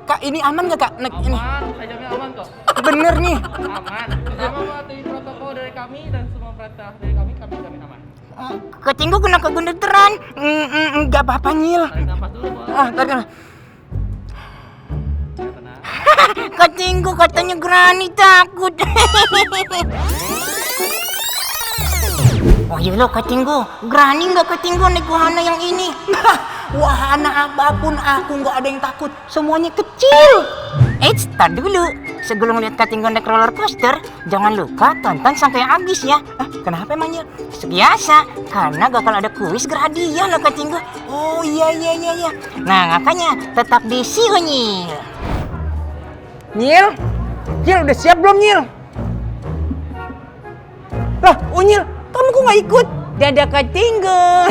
Kak, ini aman nggak, Kak? Ini Aman, saya jamin aman kok. bener nih. Aman. Selama mematuhi protokol dari kami dan semua perintah dari kami jamin aman. Kak Tinggo kena kegenderan. Nggak apa-apa, Nyil. Tarik nafas dulu, Bos. Tarik. Ya, tenang. Kak Tinggo katanya Granny takut. Oh iya loh, Kak Tinggo. Granny nggak Kak Tinggo naik wahana yang ini? Wahana apapun aku nggak ada yang takut. Semuanya kecil. Eits, tar dulu. Sebelum lihat Kak Tinggo naik roller coaster, jangan lupa tonton sampai habis ya. Kenapa emangnya? Biasa, karena bakal ada kuis berhadiah loh Kak Tinggo. Oh iya. Nah makanya tetap di sini. Nyil, udah siap belum Nyil? Lah, Unyil, kamu kok nggak ikut? Dadah Kak Tinggo.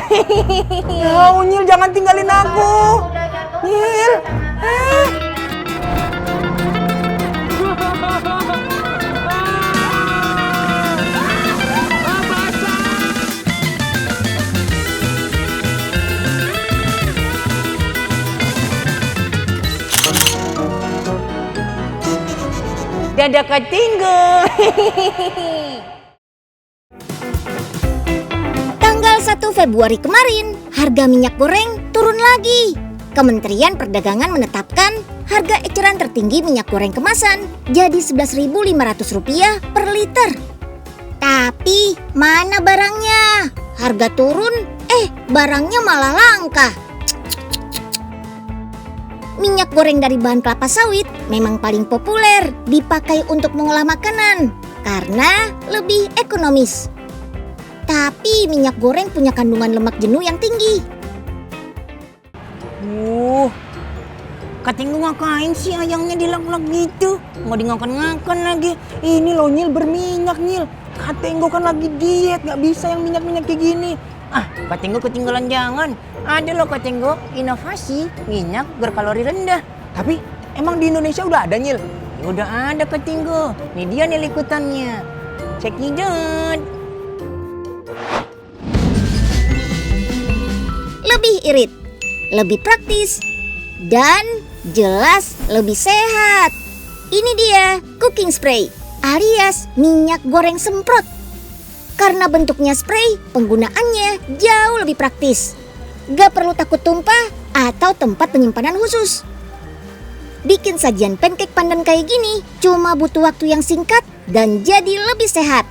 Ya Unyil, jangan tinggalin aku. Nyil. Dadah Kak Tinggo. Tanggal 1 Februari kemarin, harga minyak goreng turun lagi. Kementerian Perdagangan menetapkan harga eceran tertinggi minyak goreng kemasan jadi Rp11.500 per liter. Tapi mana barangnya? Harga turun, barangnya malah langka. Minyak goreng dari bahan kelapa sawit memang paling populer dipakai untuk mengolah makanan karena lebih ekonomis. Tapi minyak goreng punya kandungan lemak jenuh yang tinggi. Kak Tinggo ngapain sih ayangnya dilak-lak gitu? Nggak dingakan-ngakan lagi. Ini loh Nyil, berminyak Nyil. Kak Tinggo kan lagi diet, nggak bisa yang minyak-minyak kayak gini. Kak Tinggo ketinggalan jangan. Ada loh Kak Tinggo, inovasi minyak berkalori rendah. Tapi emang di Indonesia udah ada Nyil? Ya udah ada Kak Tinggo. Nih dia nih liputannya. Check it out. Lebih irit, lebih praktis, dan jelas lebih sehat. Ini dia cooking spray alias minyak goreng semprot. Karena bentuknya spray, penggunaannya jauh lebih praktis. Gak perlu takut tumpah atau tempat penyimpanan khusus. Bikin sajian pancake pandan kayak gini cuma butuh waktu yang singkat dan jadi lebih sehat.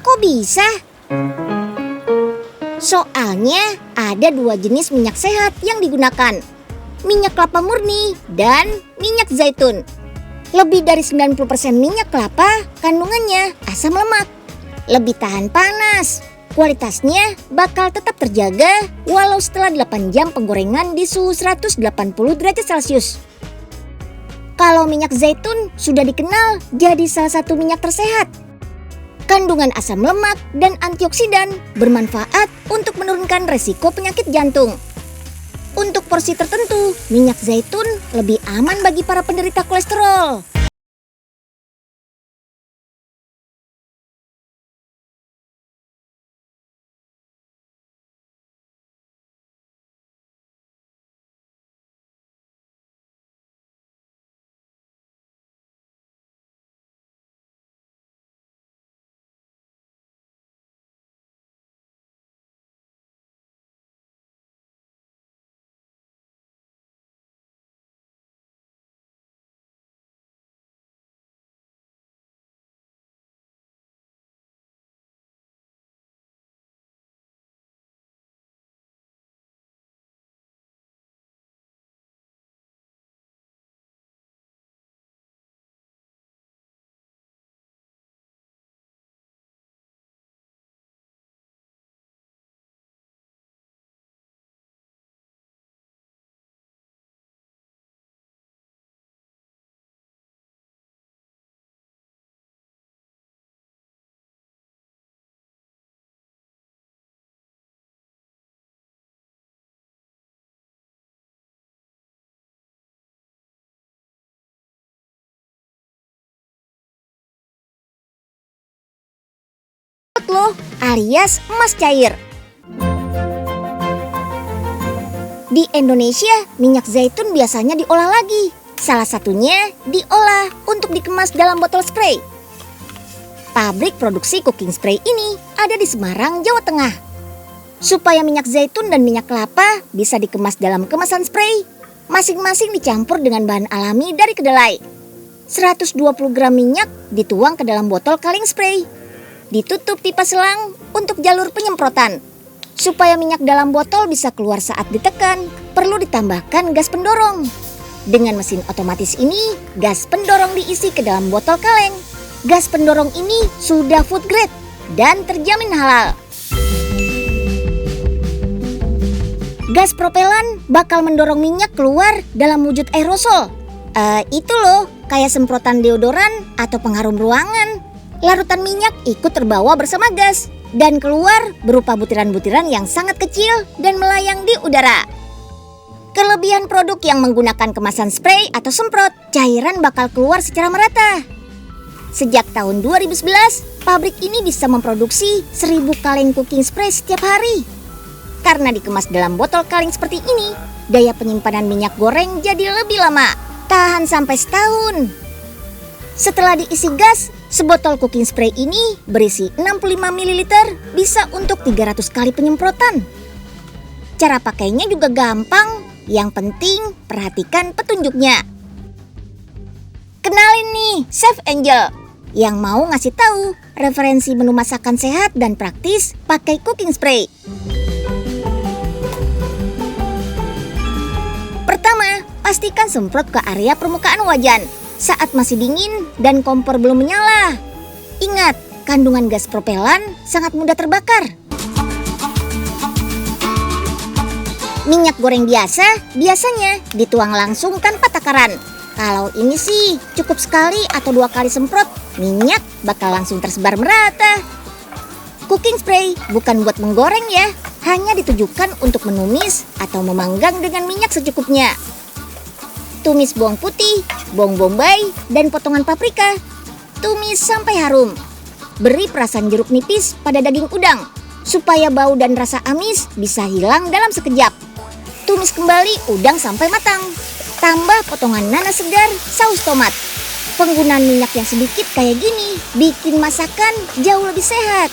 Kok bisa? Soalnya ada 2 jenis minyak sehat yang digunakan. Minyak kelapa murni dan minyak zaitun. Lebih dari 90% minyak kelapa kandungannya asam lemak. Lebih tahan panas. Kualitasnya bakal tetap terjaga walau setelah 8 jam penggorengan di suhu 180 derajat Celcius. Kalau minyak zaitun sudah dikenal jadi salah satu minyak tersehat. Kandungan asam lemak dan antioksidan bermanfaat untuk menurunkan resiko penyakit jantung. Untuk porsi tertentu, minyak zaitun lebih aman bagi para penderita kolesterol. Loh, alias emas cair. Di Indonesia, minyak zaitun biasanya diolah lagi. Salah satunya diolah untuk dikemas dalam botol spray. Pabrik produksi cooking spray ini ada di Semarang, Jawa Tengah. Supaya minyak zaitun dan minyak kelapa bisa dikemas dalam kemasan spray, masing-masing dicampur dengan bahan alami dari kedelai. 120 gram minyak dituang ke dalam botol kaleng spray. Ditutup pipa selang untuk jalur penyemprotan. Supaya minyak dalam botol bisa keluar saat ditekan, perlu ditambahkan gas pendorong. Dengan mesin otomatis ini, gas pendorong diisi ke dalam botol kaleng. Gas pendorong ini sudah food grade dan terjamin halal. Gas propelan bakal mendorong minyak keluar dalam wujud aerosol. Itu loh, kayak semprotan deodoran atau pengharum ruangan. Larutan minyak ikut terbawa bersama gas dan keluar berupa butiran-butiran yang sangat kecil dan melayang di udara. Kelebihan produk yang menggunakan kemasan spray atau semprot, cairan bakal keluar secara merata. Sejak tahun 2011, pabrik ini bisa memproduksi 1000 kaleng cooking spray setiap hari. Karena dikemas dalam botol kaleng seperti ini, daya penyimpanan minyak goreng jadi lebih lama, tahan sampai setahun. Setelah diisi gas, sebotol cooking spray ini berisi 65 ml bisa untuk 300 kali penyemprotan. Cara pakainya juga gampang, yang penting perhatikan petunjuknya. Kenalin nih, Chef Angel yang mau ngasih tahu referensi menu masakan sehat dan praktis pakai cooking spray. Pertama, pastikan semprot ke area permukaan wajan saat masih dingin dan kompor belum menyala. Ingat, kandungan gas propelan sangat mudah terbakar. Minyak goreng biasanya dituang langsung tanpa takaran. Kalau ini sih cukup sekali atau 2 kali semprot, minyak bakal langsung tersebar merata. Cooking spray bukan buat menggoreng ya, hanya ditujukan untuk menumis atau memanggang dengan minyak secukupnya. Tumis bawang putih, bawang bombay, dan potongan paprika. Tumis sampai harum. Beri perasan jeruk nipis pada daging udang, supaya bau dan rasa amis bisa hilang dalam sekejap. Tumis kembali udang sampai matang. Tambah potongan nanas segar, saus tomat. Penggunaan minyak yang sedikit kayak gini bikin masakan jauh lebih sehat.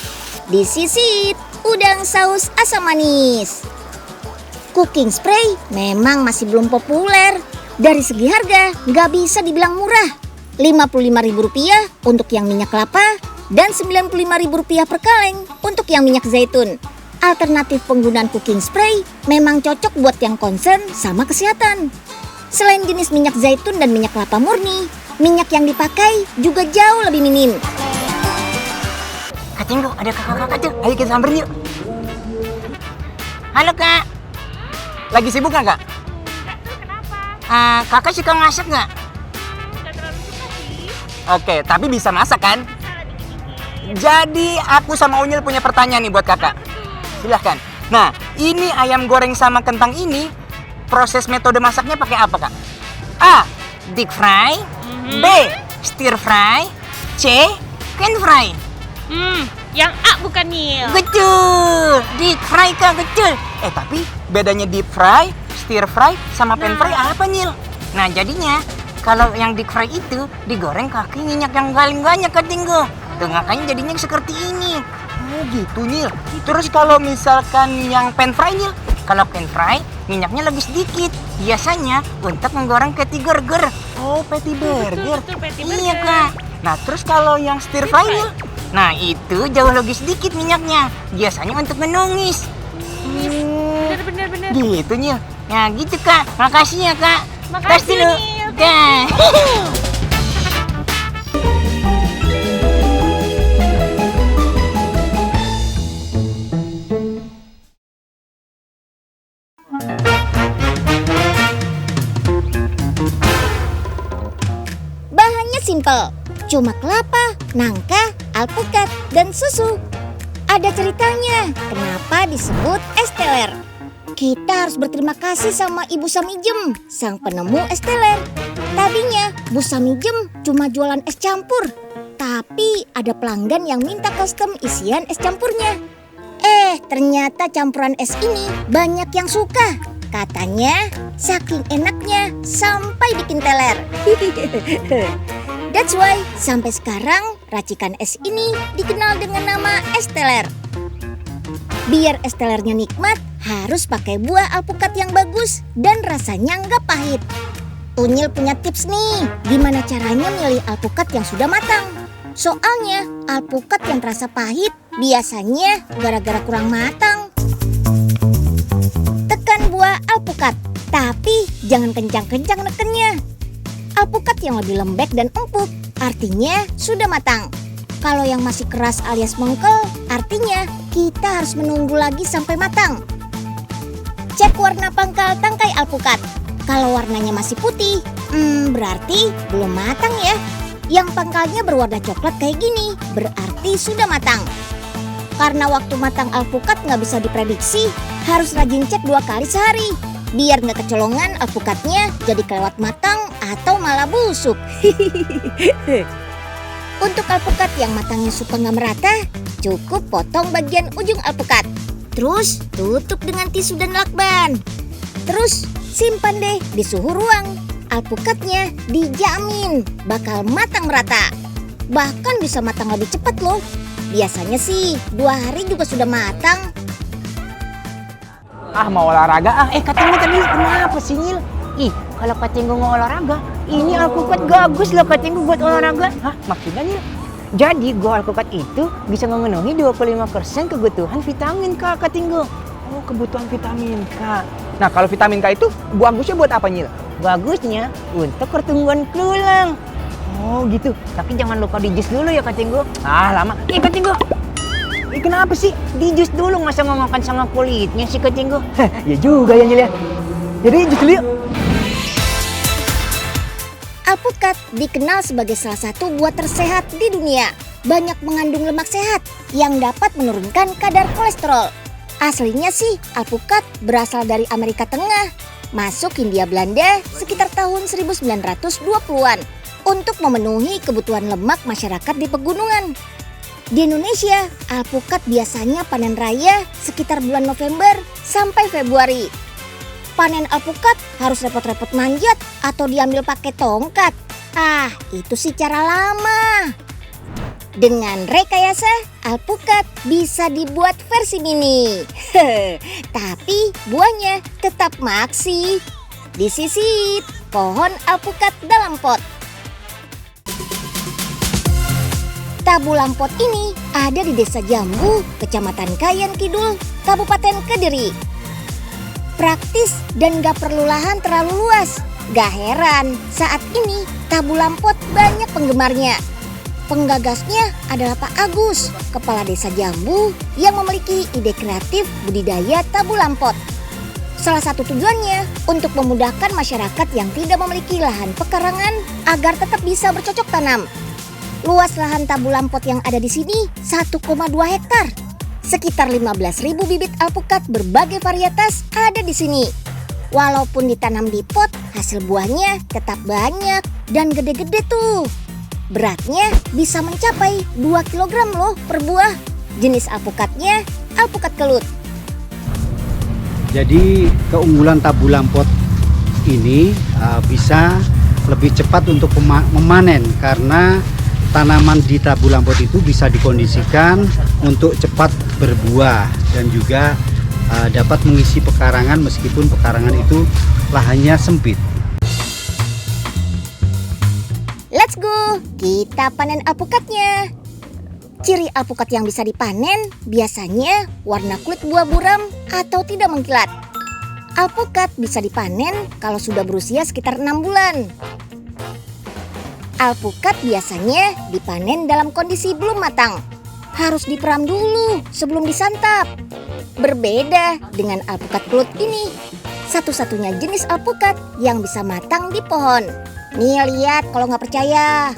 Disisit udang saus asam manis. Cooking spray memang masih belum populer. Dari segi harga, nggak bisa dibilang murah. Rp55.000 untuk yang minyak kelapa dan Rp95.000 per kaleng untuk yang minyak zaitun. Alternatif penggunaan cooking spray memang cocok buat yang concern sama kesehatan. Selain jenis minyak zaitun dan minyak kelapa murni, minyak yang dipakai juga jauh lebih minim. Kak Tinggo, ada kakak-kakak tuh. Ayo kita samperin yuk. Halo Kak. Lagi sibuk nggak Kak? Kakak suka masak nggak? Nggak terlalu suka sih. Oke, tapi bisa masak kan? Jadi aku sama Unyil punya pertanyaan nih buat kakak. Silahkan. Nah, ini ayam goreng sama kentang ini, proses metode masaknya pakai apa Kak? A. Deep fry. B. Stir fry. C. Pan fry. Yang A bukan Nil. Betul, deep fry Kak, betul. Tapi bedanya deep fry, stir fry, sama pan fry apa Nil? Nah jadinya kalau yang deep fry itu digoreng kaki minyak yang paling banyak Kak Tinggo. Tuh makanya jadinya seperti ini. Oh gitu Nil. Terus kalau misalkan yang pan fry Nil, kalau pan fry minyaknya lebih sedikit. Biasanya untuk menggoreng patty burger. Oh patty burger. Betul, patty Iya burger. Kak. Nah terus kalau yang stir fry Nil, nah itu jauh lebih sedikit minyaknya. Biasanya untuk menumis. Bener. Gitu Nil. Nah gitu Kak. Makasih ya Kak. Makasih, Tes dulu. Nil. Dah. Bahannya simple, cuma kelapa, nangka, alpukat, dan susu. Ada ceritanya kenapa disebut es teler. Kita harus berterima kasih sama Ibu Samijem, sang penemu es teler. Tadinya Bu Samijem cuma jualan es campur, tapi ada pelanggan yang minta custom isian es campurnya. Ternyata campuran es ini banyak yang suka Katanya saking enaknya sampai bikin teler. That's why sampai sekarang racikan es ini dikenal dengan nama es teler. Biar es telernya nikmat, harus pakai buah alpukat yang bagus dan rasanya nggak pahit. Unyil punya tips nih, gimana caranya milih alpukat yang sudah matang. Soalnya alpukat yang terasa pahit biasanya gara-gara kurang matang. Tekan buah alpukat, tapi jangan kencang-kencang nekennya. Alpukat yang lebih lembek dan empuk artinya sudah matang. Kalau yang masih keras alias mengkel artinya kita harus menunggu lagi sampai matang. Cek warna pangkal tangkai alpukat. Kalau warnanya masih putih, berarti belum matang ya. Yang pangkalnya berwarna coklat kayak gini berarti sudah matang. Karena waktu matang alpukat nggak bisa diprediksi, harus rajin cek 2 kali sehari. Biar nggak kecolongan alpukatnya jadi kelewat matang atau malah busuk. Untuk alpukat yang matangnya suka nggak merata, cukup potong bagian ujung alpukat. Terus tutup dengan tisu dan lakban. Terus simpan deh di suhu ruang. Alpukatnya dijamin bakal matang merata. Bahkan bisa matang lebih cepat loh. Biasanya sih 2 hari juga sudah matang. Mau olahraga Katinggo tadi kenapa sih Nyil? Kalau Katinggo mau olahraga, ini alpukat bagus loh Katinggo buat olahraga. Maksudnya Nyil? Jadi buah alpukat itu bisa memenuhi 25% kebutuhan vitamin K Katinggo. Oh, kebutuhan vitamin K. Nah, kalau vitamin K itu bagusnya buat apa Nyil? Bagusnya untuk pertumbuhan tulang. Oh gitu, tapi jangan lupa di jus dulu ya Katinggo. Lama. Katinggo, kenapa sih di jus dulu, masa mau makan sama kulitnya sih Katinggo? Ya juga ya Nyil ya. Jadi jus dulu yuk. Alpukat dikenal sebagai salah satu buah tersehat di dunia. Banyak mengandung lemak sehat yang dapat menurunkan kadar kolesterol. Aslinya sih alpukat berasal dari Amerika Tengah, masuk Hindia Belanda sekitar tahun 1920-an untuk memenuhi kebutuhan lemak masyarakat di pegunungan. Di Indonesia, alpukat biasanya panen raya sekitar bulan November sampai Februari. Panen alpukat harus repot-repot manjat atau diambil pakai tongkat. Itu sih cara lama. Dengan rekayasa, alpukat bisa dibuat versi mini. Tapi buahnya tetap maksi. Disisit pohon alpukat dalam pot. Tabu Lampot ini ada di Desa Jambu, Kecamatan Kayan Kidul, Kabupaten Kediri. Praktis dan gak perlu lahan terlalu luas. Gak heran saat ini Tabu Lampot banyak penggemarnya. Penggagasnya adalah Pak Agus, Kepala Desa Jambu yang memiliki ide kreatif budidaya tabu lampot. Salah satu tujuannya untuk memudahkan masyarakat yang tidak memiliki lahan pekarangan agar tetap bisa bercocok tanam. Luas lahan tabu lampot yang ada di sini 1,2 hektar. Sekitar 15.000 bibit alpukat berbagai varietas ada di sini. Walaupun ditanam di pot, hasil buahnya tetap banyak dan gede-gede tuh. Beratnya bisa mencapai 2 kg loh per buah. Jenis alpukatnya alpukat kelut. Jadi keunggulan tabu lampot ini bisa lebih cepat untuk memanen karena tanaman di tabu lampot itu bisa dikondisikan untuk cepat berbuah dan juga dapat mengisi pekarangan meskipun pekarangan itu lahannya sempit. Let's go, kita panen alpukatnya. Ciri alpukat yang bisa dipanen biasanya warna kulit buah buram atau tidak mengkilat. Alpukat bisa dipanen kalau sudah berusia sekitar 6 bulan. Alpukat biasanya dipanen dalam kondisi belum matang. Harus diperam dulu sebelum disantap. Berbeda dengan alpukat kelut ini, satu-satunya jenis alpukat yang bisa matang di pohon. Nih lihat kalau nggak percaya.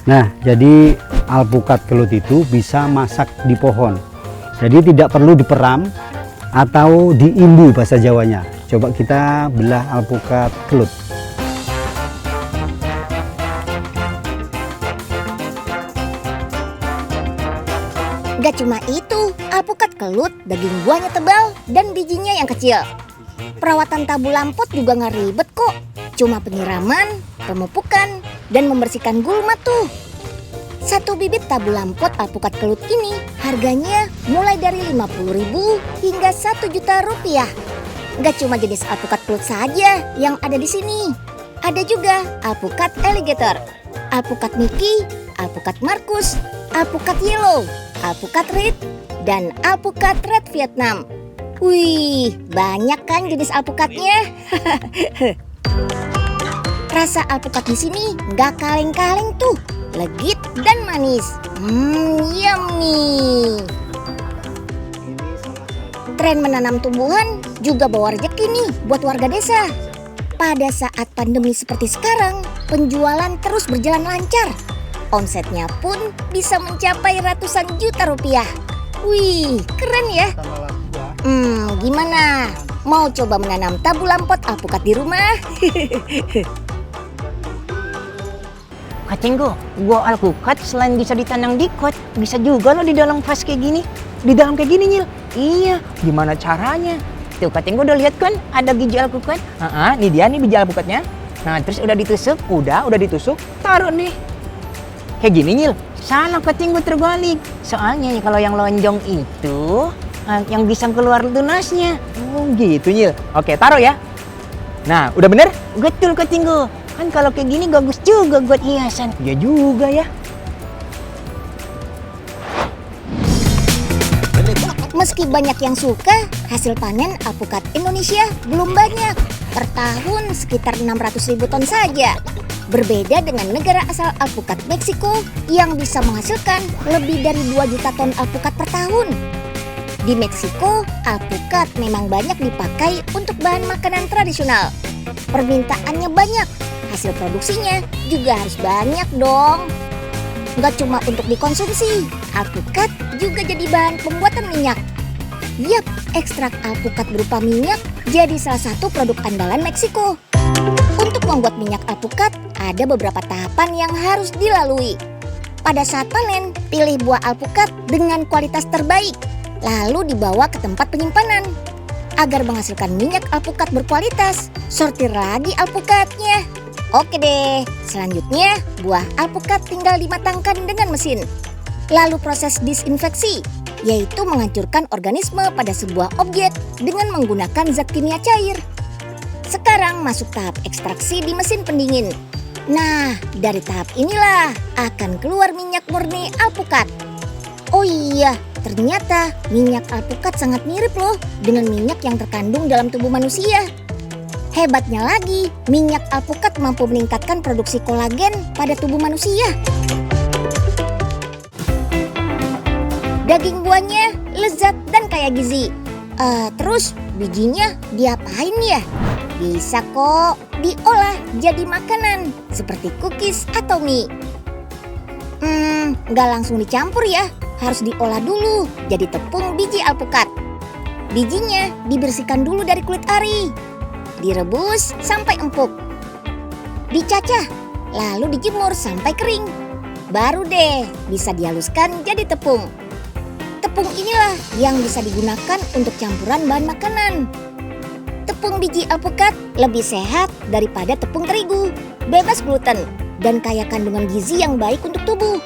Nah, jadi alpukat kelut itu bisa masak di pohon. Jadi tidak perlu diperam atau diimbu bahasa Jawanya. Coba kita belah alpukat kelut. Gak cuma itu, alpukat kelut daging buahnya tebal dan bijinya yang kecil. Perawatan tabu lampot juga nggak ribet kok. Cuma penyiraman, pemupukan, dan membersihkan gulma tuh. Satu bibit tabu lampot alpukat kelut ini harganya mulai dari 50.000 hingga 1 juta rupiah. Gak cuma jenis alpukat kelut saja yang ada di sini. Ada juga alpukat alligator, alpukat Mickey, alpukat Marcus, alpukat yellow, alpukat red, dan alpukat red Vietnam. Wih, banyak kan jenis alpukatnya? Rasa alpukat di sini nggak kaleng-kaleng tuh, legit dan manis. Yummy. Tren menanam tumbuhan juga bawa rezeki nih buat warga desa. Pada saat pandemi seperti sekarang, penjualan terus berjalan lancar. Omsetnya pun bisa mencapai ratusan juta rupiah. Wih, keren ya. Gimana? Mau coba menanam tabu lampot alpukat di rumah? Katinggo, gua alpukat selain bisa ditanam di kot, bisa juga loh di dalam vas kayak gini. Di dalam kayak gini, Nyil. Iya, gimana caranya? Tuh, Katinggo udah lihat kan ada biji alpukat? Nih dia nih biji alpukatnya. Nah, terus udah ditusuk, udah ditusuk, taruh nih. Kayak gini, Nyil. Salah, Katinggo terbalik. Soalnya nih kalau yang lonjong itu yang bisa keluar tunasnya. Oh gitu, Nyil. Oke, taruh ya. Nah, udah bener? Betul, Katinggo. Kan kalau kayak gini bagus juga buat hiasan. Ya juga ya. Meski banyak yang suka, hasil panen alpukat Indonesia belum banyak. Per tahun sekitar 600.000 ton saja. Berbeda dengan negara asal alpukat Meksiko yang bisa menghasilkan lebih dari 2 juta ton alpukat per tahun. Di Meksiko, alpukat memang banyak dipakai untuk bahan makanan tradisional. Permintaannya banyak, hasil produksinya juga harus banyak dong. Nggak cuma untuk dikonsumsi, alpukat juga jadi bahan pembuatan minyak. Yap, ekstrak alpukat berupa minyak jadi salah satu produk andalan Meksiko. Untuk membuat minyak alpukat, ada beberapa tahapan yang harus dilalui. Pada saat panen, pilih buah alpukat dengan kualitas terbaik, lalu dibawa ke tempat penyimpanan. Agar menghasilkan minyak alpukat berkualitas, sortir lagi alpukatnya. Oke deh, selanjutnya buah alpukat tinggal dimatangkan dengan mesin. Lalu proses disinfeksi, yaitu menghancurkan organisme pada sebuah objek dengan menggunakan zat kimia cair. Sekarang masuk tahap ekstraksi di mesin pendingin. Nah, dari tahap inilah akan keluar minyak murni alpukat. Oh iya, ternyata minyak alpukat sangat mirip loh dengan minyak yang terkandung dalam tubuh manusia. Hebatnya lagi, minyak alpukat mampu meningkatkan produksi kolagen pada tubuh manusia. Daging buahnya lezat dan kaya gizi. Terus bijinya diapain ya? Bisa kok diolah jadi makanan seperti cookies atau mie. Nggak langsung dicampur ya, harus diolah dulu jadi tepung biji alpukat. Bijinya dibersihkan dulu dari kulit ari, direbus sampai empuk, dicacah, lalu dijemur sampai kering. Baru deh bisa dihaluskan jadi tepung. Tepung inilah yang bisa digunakan untuk campuran bahan makanan. Tepung biji alpukat lebih sehat daripada tepung terigu, bebas gluten, dan kaya kandungan gizi yang baik untuk tubuh.